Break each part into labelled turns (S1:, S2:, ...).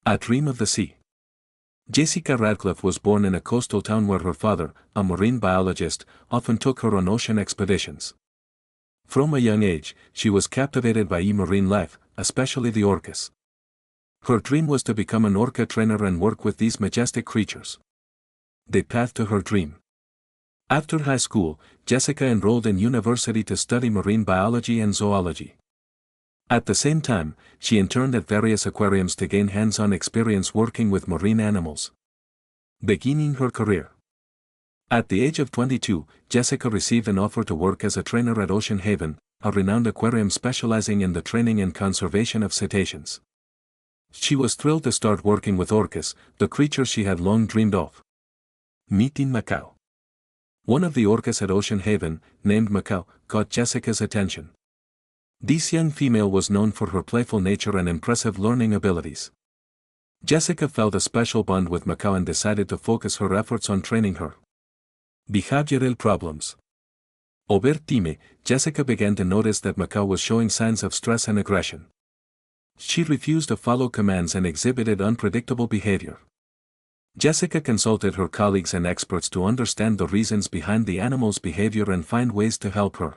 S1: A Dream of the Sea. Jessica Radcliffe was born in a coastal town where her father, a marine biologist, often took her on ocean expeditions. From a young age, she was captivated by marine life, especially the orcas. Her dream was to become an orca trainer and work with these majestic creatures. The path to her dream. After high school, Jessica enrolled in university to study marine biology and zoology. At the same time, she interned at various aquariums to gain hands-on experience working with marine animals. Beginning her career. At the age of 22, Jessica received an offer to work as a trainer at Ocean Haven, a renowned aquarium specializing in the training and conservation of cetaceans. She was thrilled to start working with orcas, the creatures she had long dreamed of. Meeting Macao. One of the orcas at Ocean Haven, named Macao, caught Jessica's attention. This young female was known for her playful nature and impressive learning abilities. Jessica felt a special bond with Macao and decided to focus her efforts on training her. Behavioral problems. Over time, Jessica began to notice that Macao was showing signs of stress and aggression. She refused to follow commands and exhibited unpredictable behavior. Jessica consulted her colleagues and experts to understand the reasons behind the animal's behavior and find ways to help her.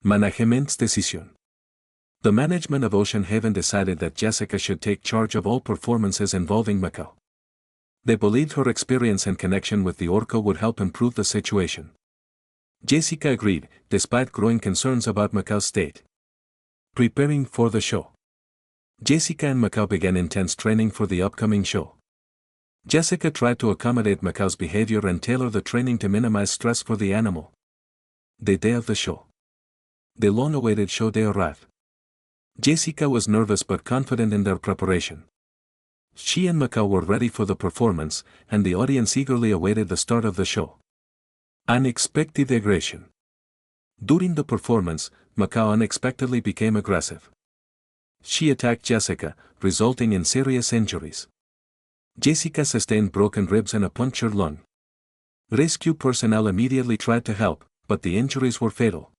S1: Management's decision. The management of Ocean Haven decided that Jessica should take charge of all performances involving Macao. They believed her experience and connection with the orca would help improve the situation. Jessica agreed, despite growing concerns about Macao's state. Preparing for the show. Jessica and Macao began intense training for the upcoming show. Jessica tried to accommodate Macao's behavior and tailor the training to minimize stress for the animal. The day of the show. The long-awaited show day arrived. Jessica was nervous but confident in their preparation. She and Macao were ready for the performance, and the audience eagerly awaited the start of the show. Unexpected aggression. During the performance, Macao unexpectedly became aggressive. She attacked Jessica, resulting in serious injuries. Jessica sustained broken ribs and a punctured lung. Rescue personnel immediately tried to help, but the injuries were fatal.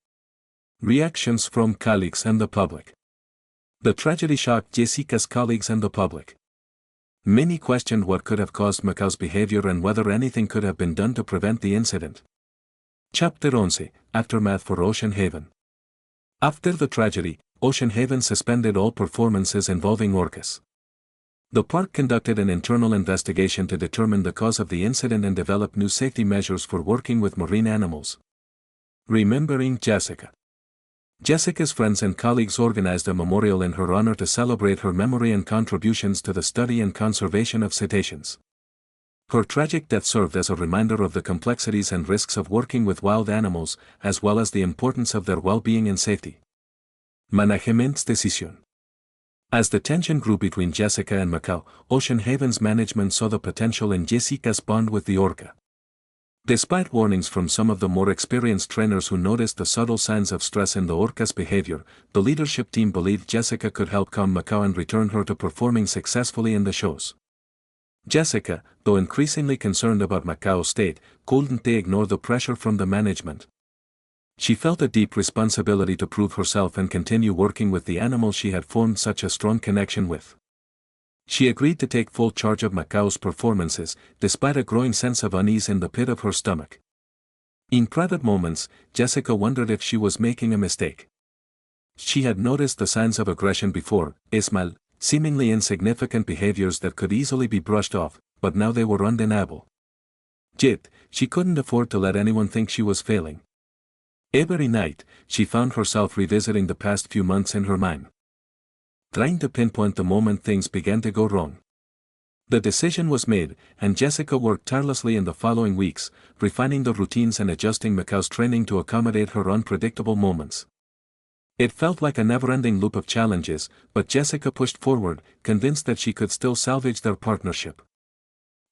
S1: Reactions from colleagues and the public. The tragedy shocked Jessica's colleagues and the public. Many questioned what could have caused Macao's behavior and whether anything could have been done to prevent the incident. Chapter 11, Aftermath for Ocean Haven. After the tragedy, Ocean Haven suspended all performances involving orcas. The park conducted an internal investigation to determine the cause of the incident and develop new safety measures for working with marine animals. Remembering Jessica. Jessica's friends and colleagues organized a memorial in her honor to celebrate her memory and contributions to the study and conservation of cetaceans. Her tragic death served as a reminder of the complexities and risks of working with wild animals, as well as the importance of their well-being and safety. Management's decision. As the tension grew between Jessica and Macao, Ocean Haven's management saw the potential in Jessica's bond with the orca. Despite warnings from some of the more experienced trainers who noticed the subtle signs of stress in the orca's behavior, the leadership team believed Jessica could help calm Macao and return her to performing successfully in the shows. Jessica, though increasingly concerned about Macao's state, couldn't ignore the pressure from the management. She felt a deep responsibility to prove herself and continue working with the animal she had formed such a strong connection with. She agreed to take full charge of Macao's performances, despite a growing sense of unease in the pit of her stomach. In private moments, Jessica wondered if she was making a mistake. She had noticed the signs of aggression before, small, seemingly insignificant behaviors that could easily be brushed off, but now they were undeniable. Yet, she couldn't afford to let anyone think she was failing. Every night, she found herself revisiting the past few months in her mind, trying to pinpoint the moment things began to go wrong. The decision was made, and Jessica worked tirelessly in the following weeks, refining the routines and adjusting Macao's training to accommodate her unpredictable moments. It felt like a never-ending loop of challenges, but Jessica pushed forward, convinced that she could still salvage their partnership.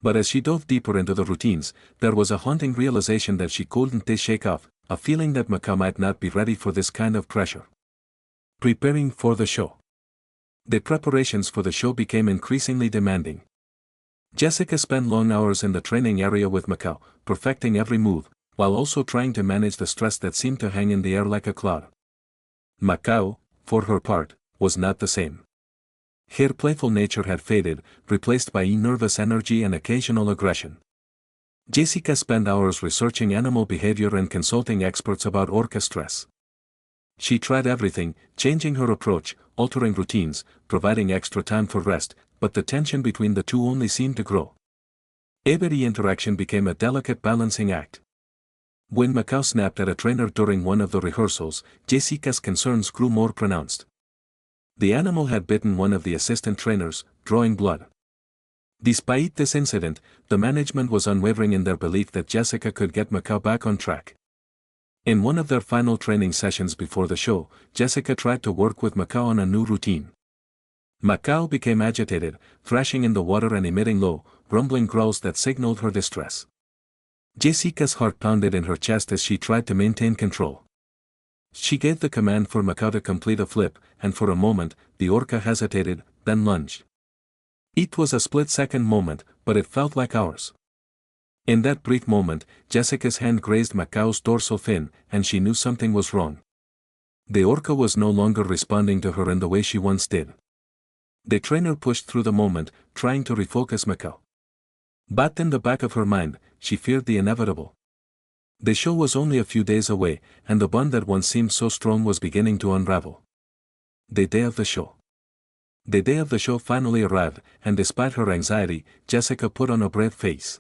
S1: But as she dove deeper into the routines, there was a haunting realization that she couldn't shake off, a feeling that Macao might not be ready for this kind of pressure. Preparing for the show. The preparations for the show became increasingly demanding. Jessica spent long hours in the training area with Macao, perfecting every move, while also trying to manage the stress that seemed to hang in the air like a cloud. Macao, for her part, was not the same. Her playful nature had faded, replaced by nervous energy and occasional aggression. Jessica spent hours researching animal behavior and consulting experts about orca stress. She tried everything, changing her approach, altering routines, providing extra time for rest, but the tension between the two only seemed to grow. Every interaction became a delicate balancing act. When Macau snapped at a trainer during one of the rehearsals, Jessica's concerns grew more pronounced. The animal had bitten one of the assistant trainers, drawing blood. Despite this incident, the management was unwavering in their belief that Jessica could get Macau back on track. In one of their final training sessions before the show, Jessica tried to work with Macau on a new routine. Macau became agitated, thrashing in the water and emitting low, rumbling growls that signaled her distress. Jessica's heart pounded in her chest as she tried to maintain control. She gave the command for Macau to complete a flip, and for a moment, the orca hesitated, then lunged. It was a split-second moment, but it felt like hours. In that brief moment, Jessica's hand grazed Macau's dorsal fin, and she knew something was wrong. The orca was no longer responding to her in the way she once did. The trainer pushed through the moment, trying to refocus Macau. But in the back of her mind, she feared the inevitable. The show was only a few days away, and the bond that once seemed so strong was beginning to unravel. The day of the show. The day of the show finally arrived, and despite her anxiety, Jessica put on a brave face.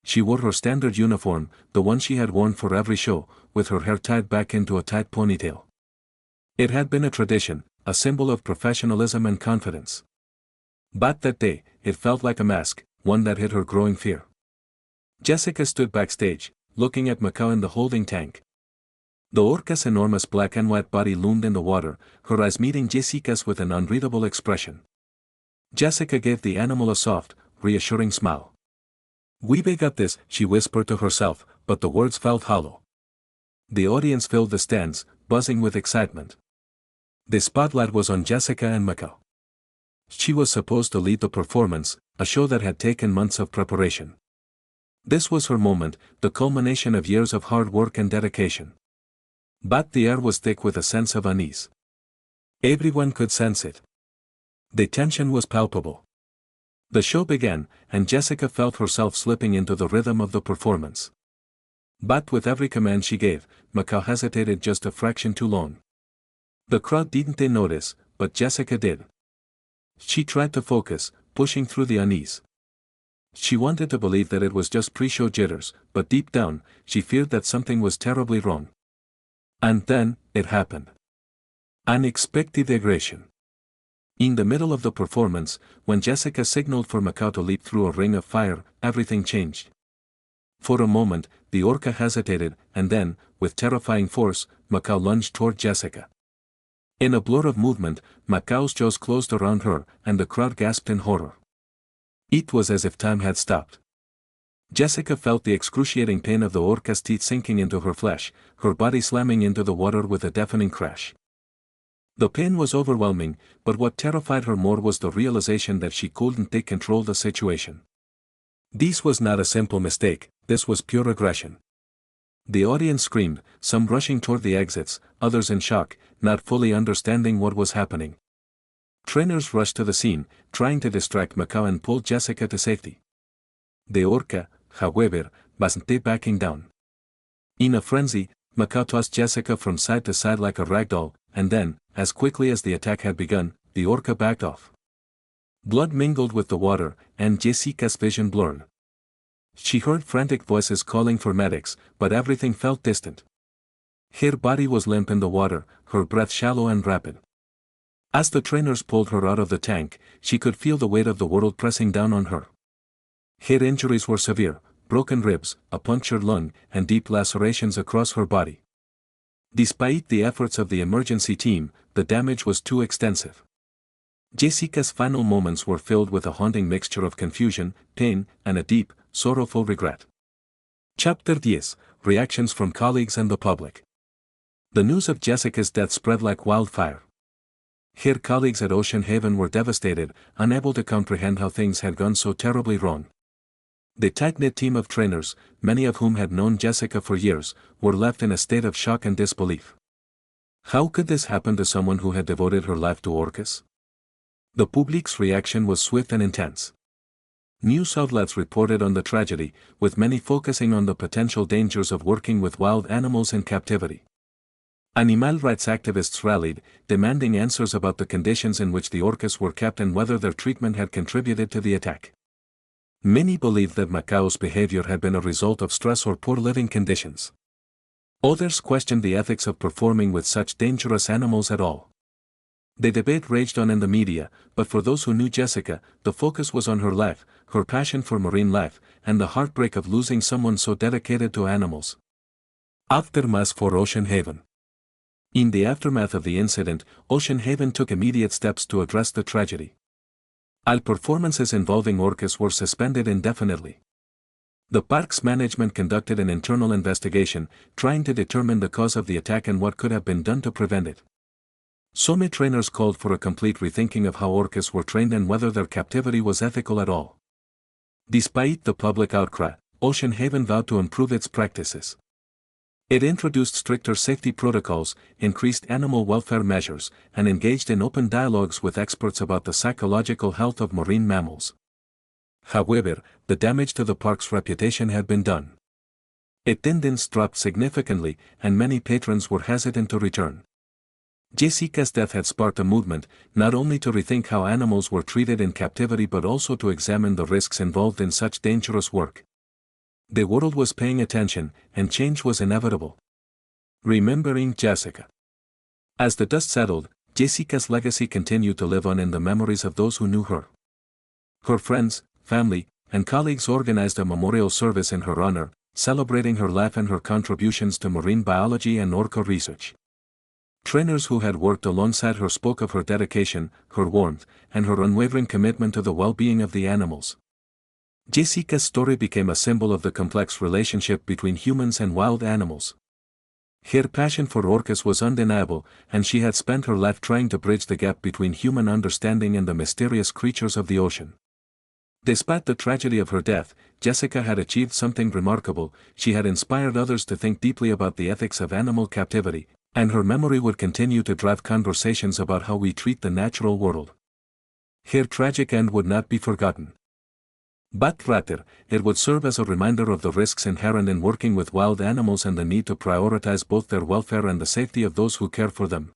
S1: She wore her standard uniform, the one she had worn for every show, with her hair tied back into a tight ponytail. It had been a tradition, a symbol of professionalism and confidence. But that day, it felt like a mask, one that hid her growing fear. Jessica stood backstage, looking at Macau in the holding tank. The orca's enormous black and white body loomed in the water, her eyes meeting Jessica's with an unreadable expression. Jessica gave the animal a soft, reassuring smile. "We got this," she whispered to herself, but the words felt hollow. The audience filled the stands, buzzing with excitement. The spotlight was on Jessica and Macau. She was supposed to lead the performance, a show that had taken months of preparation. This was her moment, the culmination of years of hard work and dedication. But the air was thick with a sense of unease. Everyone could sense it. The tension was palpable. The show began, and Jessica felt herself slipping into the rhythm of the performance. But with every command she gave, Macau hesitated just a fraction too long. The crowd didn't notice, but Jessica did. She tried to focus, pushing through the unease. She wanted to believe that it was just pre-show jitters, but deep down, she feared that something was terribly wrong. And then, it happened. Unexpected aggression. In the middle of the performance, when Jessica signaled for Macau to leap through a ring of fire, everything changed. For a moment, the orca hesitated, and then, with terrifying force, Macau lunged toward Jessica. In a blur of movement, Macau's jaws closed around her, and the crowd gasped in horror. It was as if time had stopped. Jessica felt the excruciating pain of the orca's teeth sinking into her flesh, her body slamming into the water with a deafening crash. The pain was overwhelming, but what terrified her more was the realization that she couldn't control the situation. This was not a simple mistake, this was pure aggression. The audience screamed, some rushing toward the exits, others in shock, not fully understanding what was happening. Trainers rushed to the scene, trying to distract Macau and pull Jessica to safety. The orca, however, wasn't backing down. In a frenzy, Macau tossed Jessica from side to side like a rag doll, and then, as quickly as the attack had begun, the orca backed off. Blood mingled with the water, and Jessica's vision blurred. She heard frantic voices calling for medics, but everything felt distant. Her body was limp in the water, her breath shallow and rapid. As the trainers pulled her out of the tank, she could feel the weight of the world pressing down on her. Her injuries were severe, broken ribs, a punctured lung, and deep lacerations across her body. Despite the efforts of the emergency team, the damage was too extensive. Jessica's final moments were filled with a haunting mixture of confusion, pain, and a deep, sorrowful regret. Chapter 10: Reactions from Colleagues and the Public. The news of Jessica's death spread like wildfire. Her colleagues at Ocean Haven were devastated, unable to comprehend how things had gone so terribly wrong. The tight-knit team of trainers, many of whom had known Jessica for years, were left in a state of shock and disbelief. How could this happen to someone who had devoted her life to orcas? The public's reaction was swift and intense. News outlets reported on the tragedy, with many focusing on the potential dangers of working with wild animals in captivity. Animal rights activists rallied, demanding answers about the conditions in which the orcas were kept and whether their treatment had contributed to the attack. Many believed that Macau's behavior had been a result of stress or poor living conditions. Others questioned the ethics of performing with such dangerous animals at all. The debate raged on in the media, but for those who knew Jessica, the focus was on her life, her passion for marine life, and the heartbreak of losing someone so dedicated to animals. Aftermath for Ocean Haven. In the aftermath of the incident, Ocean Haven took immediate steps to address the tragedy. All performances involving orcas were suspended indefinitely. The park's management conducted an internal investigation, trying to determine the cause of the attack and what could have been done to prevent it. Some trainers called for a complete rethinking of how orcas were trained and whether their captivity was ethical at all. Despite the public outcry, Ocean Haven vowed to improve its practices. It introduced stricter safety protocols, increased animal welfare measures, and engaged in open dialogues with experts about the psychological health of marine mammals. However, the damage to the park's reputation had been done. Attendance dropped significantly, and many patrons were hesitant to return. Jessica's death had sparked a movement, not only to rethink how animals were treated in captivity but also to examine the risks involved in such dangerous work. The world was paying attention, and change was inevitable. Remembering Jessica. As the dust settled, Jessica's legacy continued to live on in the memories of those who knew her. Her friends, family, and colleagues organized a memorial service in her honor, celebrating her life and her contributions to marine biology and orca research. Trainers who had worked alongside her spoke of her dedication, her warmth, and her unwavering commitment to the well-being of the animals. Jessica's story became a symbol of the complex relationship between humans and wild animals. Her passion for orcas was undeniable, and she had spent her life trying to bridge the gap between human understanding and the mysterious creatures of the ocean. Despite the tragedy of her death, Jessica had achieved something remarkable. She had inspired others to think deeply about the ethics of animal captivity, and her memory would continue to drive conversations about how we treat the natural world. Her tragic end would not be forgotten. But rather, it would serve as a reminder of the risks inherent in working with wild animals and the need to prioritize both their welfare and the safety of those who care for them.